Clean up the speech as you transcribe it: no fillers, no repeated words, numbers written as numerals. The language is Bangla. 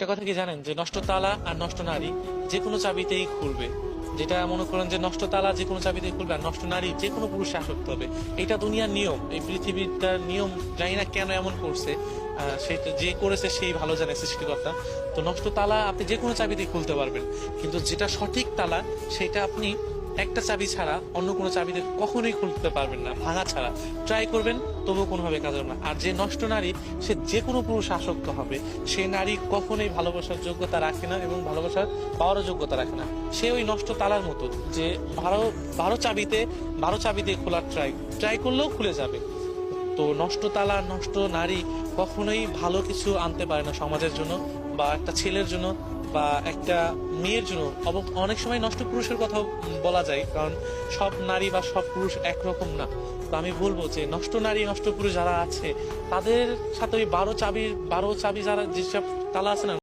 একটা কথা কি জানেন যে নষ্ট তালা আর নষ্ট নারী যে কোনো চাবিতেই খুলবে। যেটা মনে করেন যে নষ্ট তালা যে কোনো চাবিতেই খুলবে আর নষ্ট নারী যে কোনো পুরুষে আসক্ত হবে। এটা দুনিয়ার নিয়ম, এই পৃথিবীটার নিয়ম। জানি না কেন এমন করছে, সেটা যে করেছে সেই ভালো জানে, সৃষ্টিকর্তা। তো নষ্ট তালা আপনি যে কোনো চাবিতেই খুলতে পারবেন, কিন্তু যেটা সঠিক তালা সেটা আপনি একটা চাবি ছাড়া অন্য কোনো চাবিতে কখনোই খুলতে পারবেন না, ভাঙা ছাড়া। ট্রাই করবেন তবুও কোনোভাবে কাজ হবে না। আর যে নষ্ট নারী, সে যে কোনো পুরুষ আসক্ত হবে। সে নারী কখনোই ভালোবাসার যোগ্যতা রাখে না এবং ভালোবাসার পাওয়ারও যোগ্যতা রাখে না। সে ওই নষ্ট তালার মতো, যে বারো বারো চাবিতে খোলার ট্রাই করলেও খুলে যাবে। তো নষ্ট তালা, নষ্ট নারী কখনোই ভালো কিছু আনতে পারে না সমাজের জন্য, বা একটা ছেলের জন্য, বা একটা মেয়ের জন্য। অনেক সময় নষ্ট পুরুষের কথা বলা যায়, কারণ সব নারী বা সব পুরুষ একরকম না। তো আমি বলবো যে নষ্ট নারী, নষ্ট পুরুষ যারা আছে, তাদের সাথে ওই বারো চাবি যারা যেসব তালা আছে না,